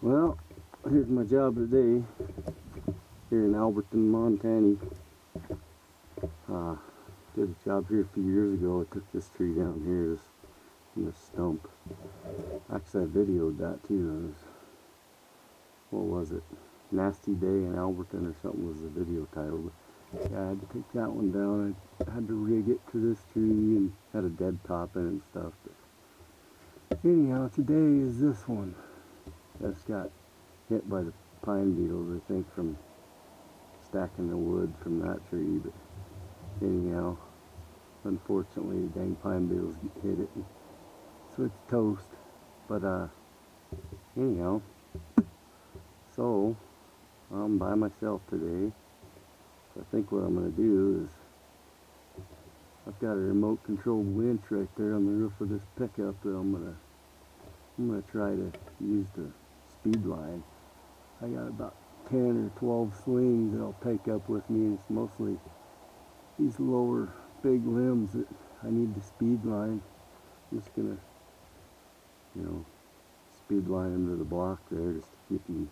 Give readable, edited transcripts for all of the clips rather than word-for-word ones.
Well, here's my job today here in Alberton, Montana. Did a job here a few years ago. I took this tree down here, this stump. Actually, I videoed that too. What was it? Nasty Day in Alberton or something was the video title. Yeah, I had to take that one down. I had to rig it to this tree and had a dead top in it and stuff. But anyhow, today is this one. That's got hit by the pine beetles, I think, from stacking the wood from that tree. But anyhow, unfortunately, the dang pine beetles hit it, and so it's toast. But anyhow, so I'm by myself today. So I think what I'm going to do is, I've got a remote controlled winch right there on the roof of this pickup that I'm gonna try to use the speed line. I got about 10 or 12 slings that I'll take up with me, and it's mostly these lower big limbs that I need the speed line. I'm just gonna, speed line them to the block there just to keep me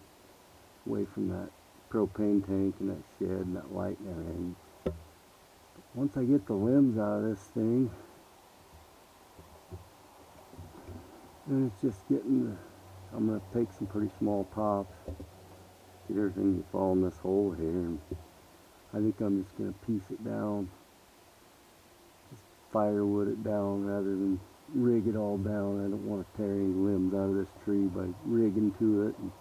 away from that propane tank and that shed and that light and everything. But once I get the limbs out of this thing, then it's just getting I'm going to take some pretty small tops, get everything to fall in this hole here, and I think I'm just going to piece it down, just firewood it down rather than rig it all down. I don't want to tear any limbs out of this tree by rigging to it and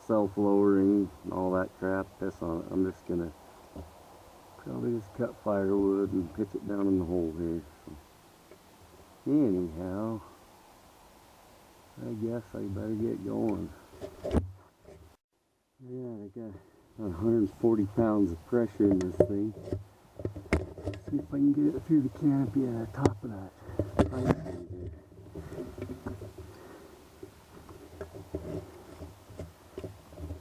self-lowering and all that crap. That's on it. I'm just going to probably just cut firewood and pitch it down in the hole here. So, anyhow, I guess I better get going. Yeah, I got 140 pounds of pressure in this thing. See if I can get it through the canopy at the top of that pine tree there.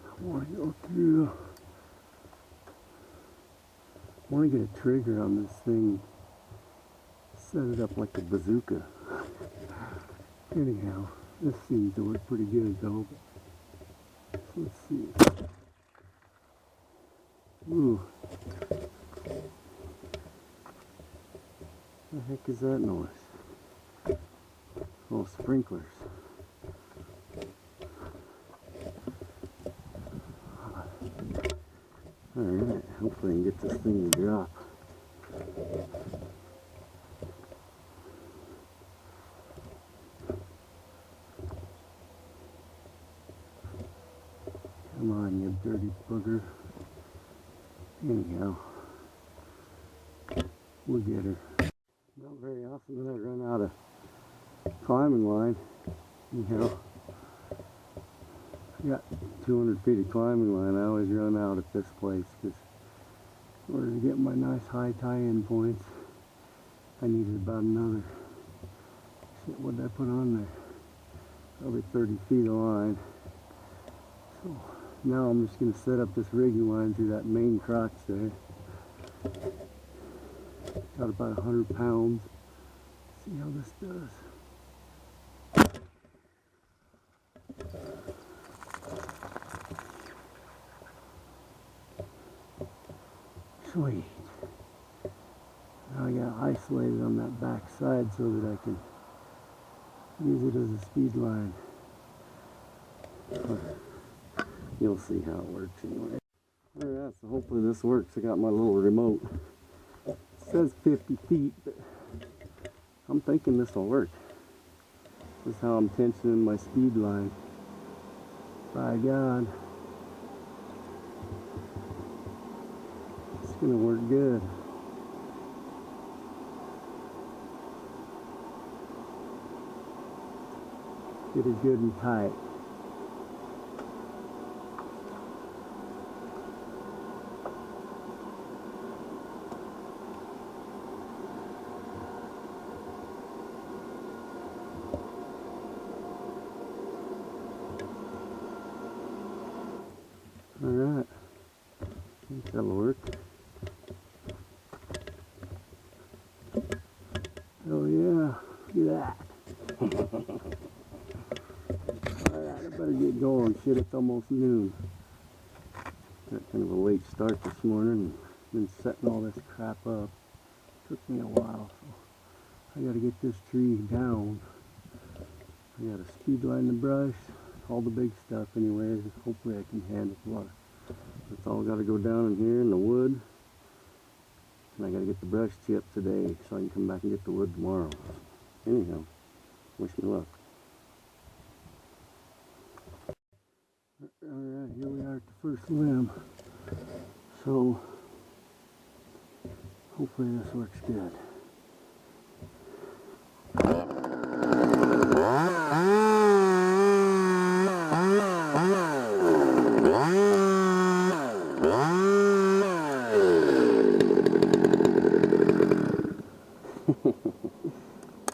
I want to go through. I want to get a trigger on this thing. Set it up like a bazooka. Anyhow, this seems to work pretty good though. So let's see. Ooh. What the heck is that noise? Oh, sprinklers. Alright, hopefully I can get this thing to drop. Come on, you dirty booger. Anyhow, we'll get her. Not very often that I run out of climbing line. Anyhow, I got 200 feet of climbing line. I always run out at this place because in order to get my nice high tie-in points, I needed about another, shit, what did I put on there? Probably 30 feet of line. So now I'm just going to set up this rigging line through that main crotch there. Got about 100 pounds. See how this does. Sweet. Now I got isolated on that back side so that I can use it as a speed line. You'll see how it works anyway. Alright, so hopefully this works. I got my little remote. It says 50 feet, but I'm thinking this will work. This is how I'm tensioning my speed line. By God, it's gonna work good. Get it good and tight. Alright, I think that'll work. Oh yeah, look at that. Better get going. Shit, it's almost noon. Got kind of a late start this morning. Been setting all this crap up. Took me a while, so I gotta get this tree down. I gotta speed line the brush, all the big stuff anyways. Hopefully I can handle a lot. It's all gotta go down in here in the wood. And I gotta get the brush chipped today so I can come back and get the wood tomorrow. Anyhow, wish me luck. Alright, here we are at the first limb. So, hopefully this works good.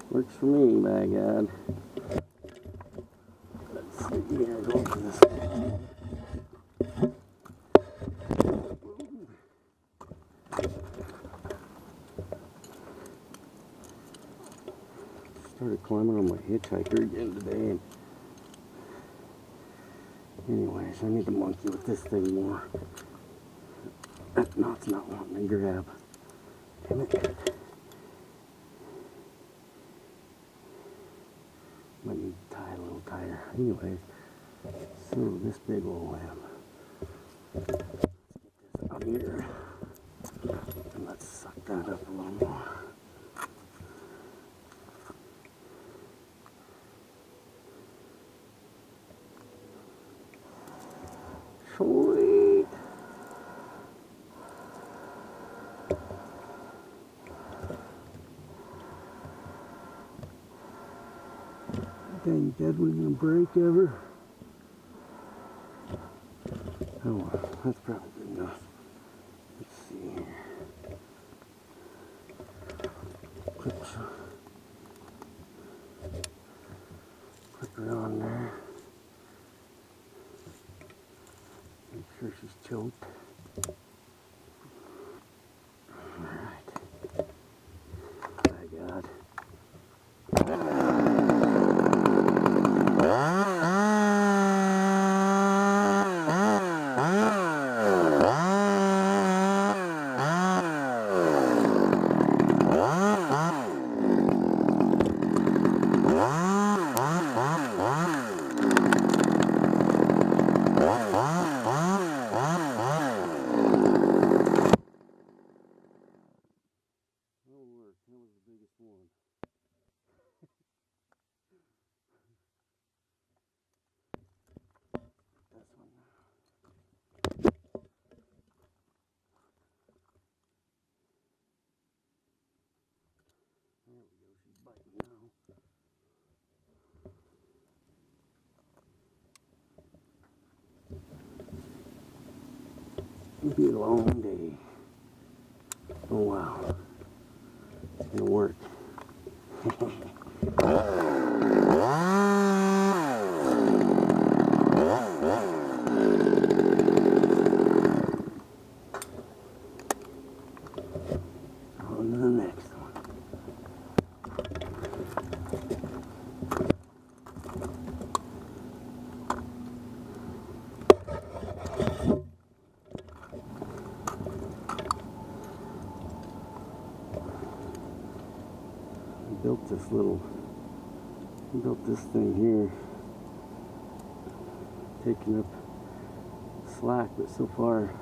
Works for me, by God. Let's see here, go for this. Started climbing on my hitchhiker again today. And anyways, I need to monkey with this thing more. That knot's not wanting to grab. Damn it. Might need to tie a little tighter. Anyways, so this big old limb. Let's get this out here. And let's suck that up a little more. Sweet. Dang, dead one's gonna break ever. Oh well, that's probably good enough. Let's see here. Clip her on there. Make sure she's choked. Alright. My God. It'll be a long day. Oh wow. It's gonna work. On to the next one. Built this thing here, taking up slack, but so far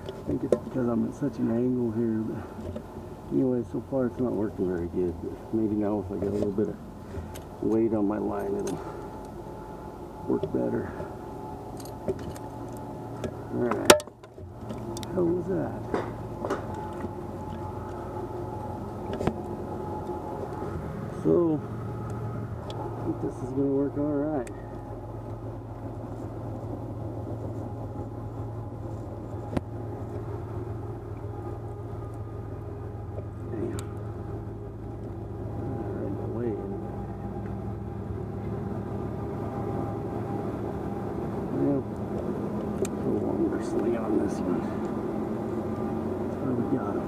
I think it's because I'm at such an angle here. But anyway, so far it's not working very good, but maybe now if I get a little bit of weight on my line it'll work better. Alright, how was that? So, I think this is going to work alright. Damn. Right in the way. Well, a little longer sling on this one. That's where we got him.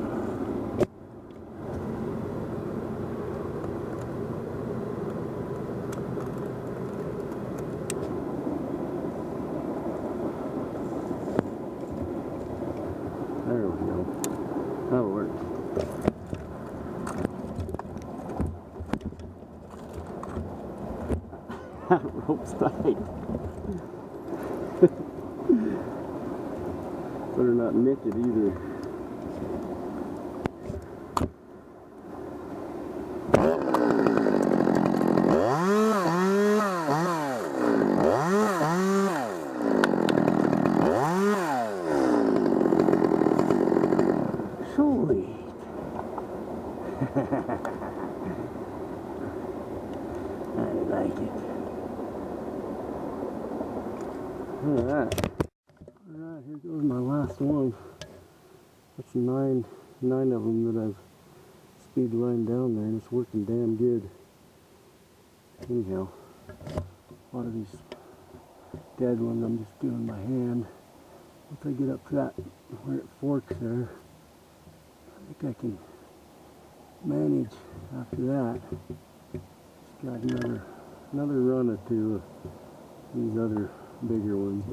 That rope's tight. Better not nick it either. Sweet. I like it. Alright, here goes my last one. That's nine of them that I've speed lined down there, and it's working damn good. Anyhow, a lot of these dead ones I'm just doing by hand. Once I get up to that where it forks there, I think I can manage after that. Just got another run or two of these other bigger ones.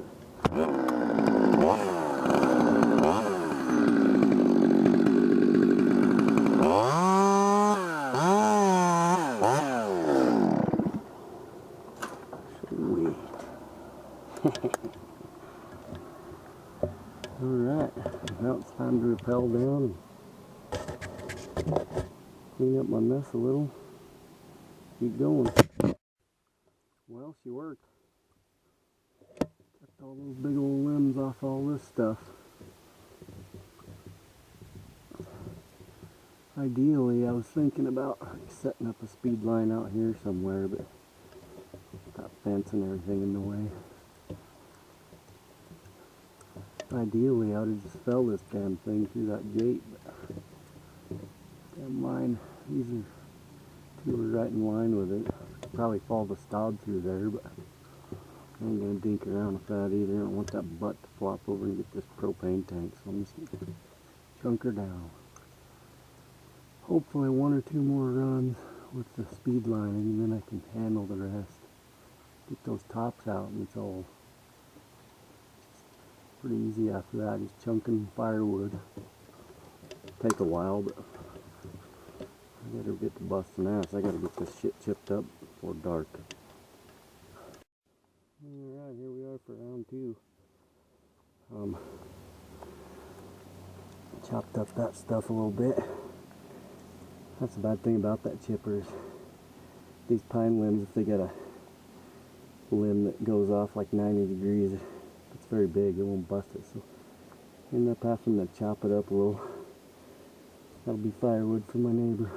Sweet. Alright, now it's time to rappel down and clean up my mess a little. Keep going. Well, she worked. Kept all those big old limbs off all this stuff. Ideally, I was thinking about setting up a speed line out here somewhere, but got fence and everything in the way. Ideally, I would have just fell this damn thing through that gate, but damn line, these are two are right in line with it. Could probably fall the stod through there, but I ain't gonna dink around with that either. I don't want that butt to flop over and get this propane tank, so I'm just gonna chunk her down. Hopefully one or two more runs with the speed line, and then I can handle the rest. Get those tops out, and it's all pretty easy after that. Just chunking firewood. Take a while, but I gotta get to busting ass. I gotta get this shit chipped up before dark. Alright, here we are for round 2. Chopped up that stuff a little bit. That's the bad thing about that chipper is these pine limbs, if they got a limb that goes off like 90 degrees, it's very big, it won't bust it. So end up having to chop it up a little. That'll be firewood for my neighbor,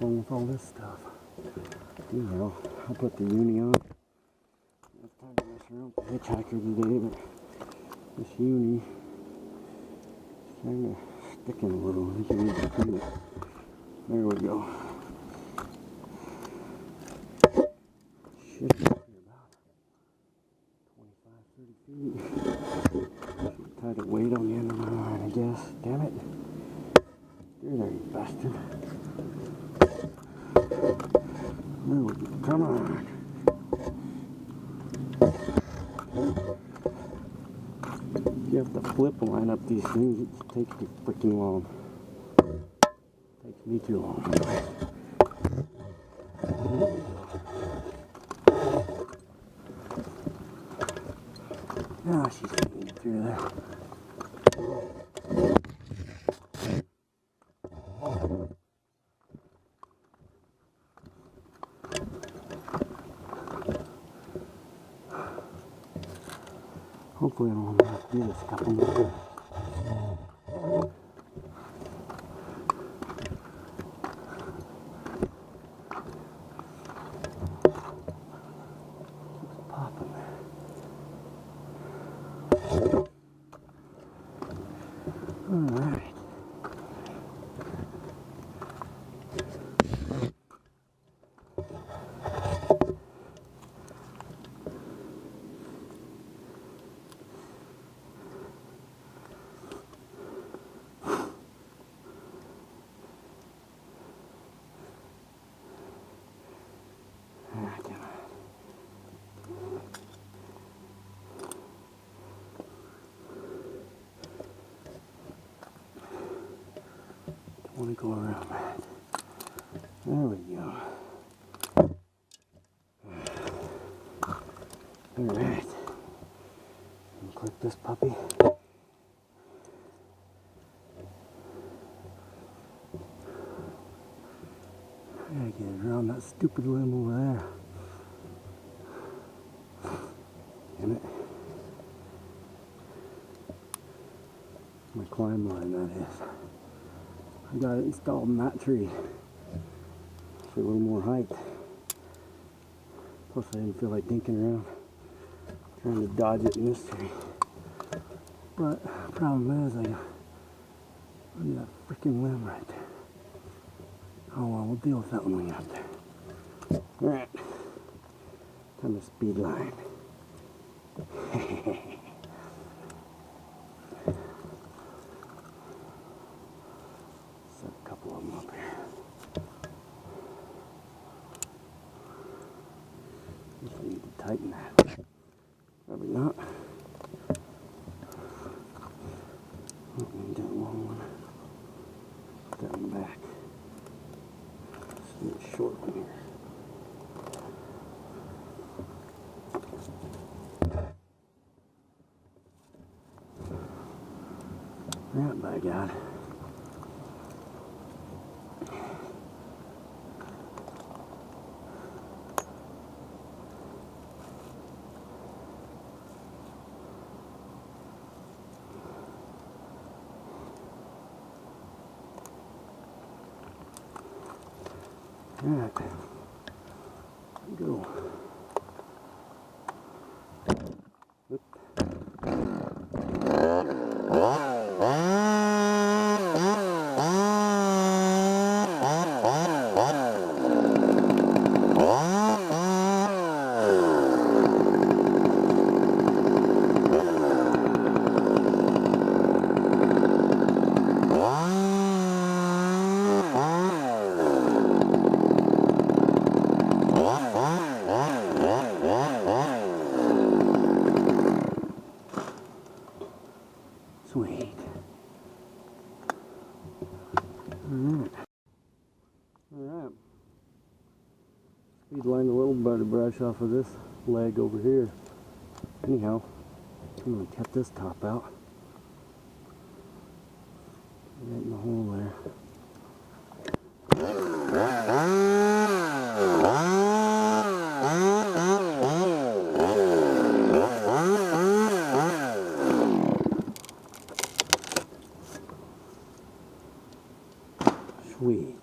along with all this stuff. Anyhow, I put the uni on. It's time to mess around with the hitchhiker today, but this uni is kind of sticking a little. I think you need to clean it. There we go. Should be about 25, 30 feet. Should tie the weight on the end of my line, I guess. Damn it. There, you bastard. There we go. Come on. If you have to flip and line up these things, it takes me freaking long. Takes me too long. Ah, she's getting it through there. Hopefully I don't have to do this a couple more times. Alright. I want to go around that. There we go. Alright. Clip this puppy. I gotta get it around that stupid limb over there. Damn it. My climb line, that is. I got it installed in that tree for a little more height. Plus I didn't feel like dinking around trying to dodge it in this tree. But the problem is I got that freaking limb right there. Oh well, we'll deal with that when we get up there. Alright. Time to speed line. Set a couple of them up here. Guess we need to tighten that. Probably not. Oh, we need that long one. Put that one back. Just need a short one here. Yeah, by God. Alright, go. Oop. Sweet. Alright. Speed line a little bit of brush off of this leg over here. Anyhow, I'm going to cut this top out. Right in the hole there. Sweet.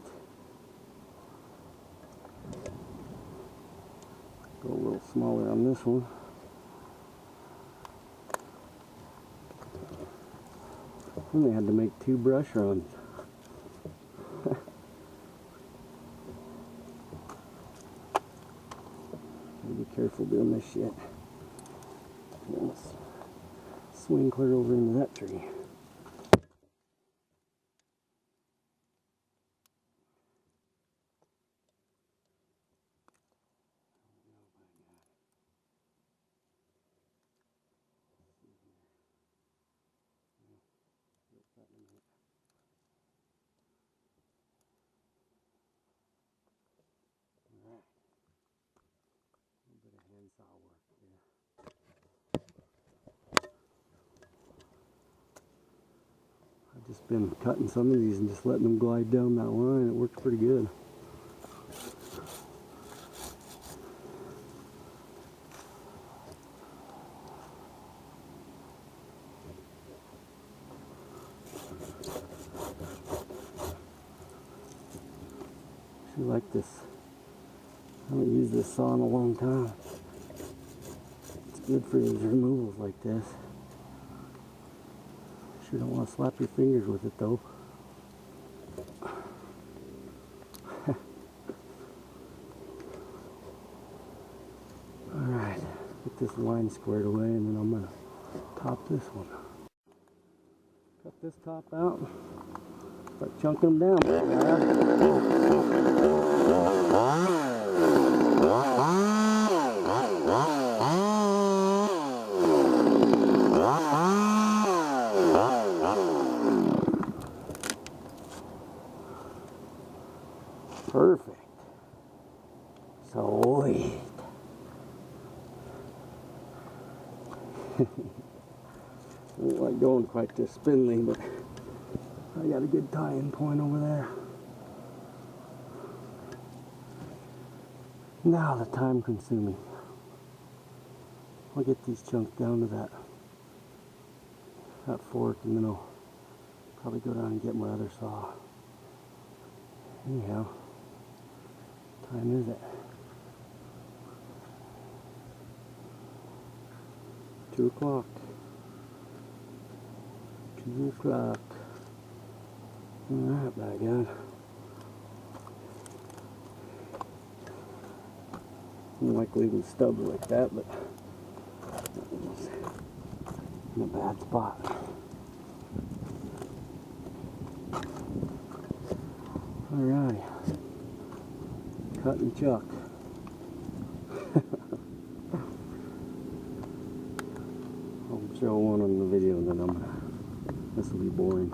Go a little smaller on this one. And they had to make 2 brush runs. Be careful doing this shit. Let's swing clear over into that tree. Handsaw work here. I've just been cutting some of these and just letting them glide down that line. It works pretty good. I like this. I haven't used this saw in a long time. It's good for these removals like this. Sure don't want to slap your fingers with it though. Alright, get this line squared away and then I'm going to top this one. Cut this top out. Start chunking them down. Perfect. Sweet. I don't like going quite this spindly, but I got a good tie-in point over there. Now the time consuming. I'll get these chunks down to that fork, and then I'll probably go down and get my other saw. Anyhow, what time is it? 2 o'clock. 2 o'clock. Alright, by God. I don't like leaving stubs like that, but that one's in a bad spot. Alright. Cut and chuck. I'll show one on the video, and then this will be boring.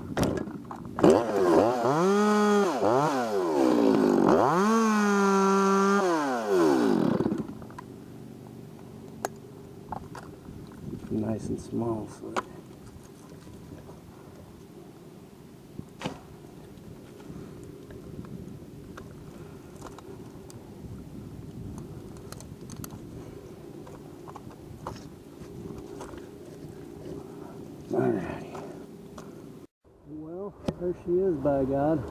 Nice and small, so alrighty. Well, there she is, by God.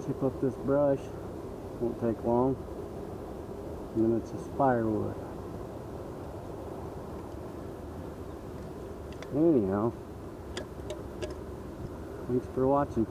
Chip up this brush. Won't take long. And then it's just firewood. Anyhow, thanks for watching.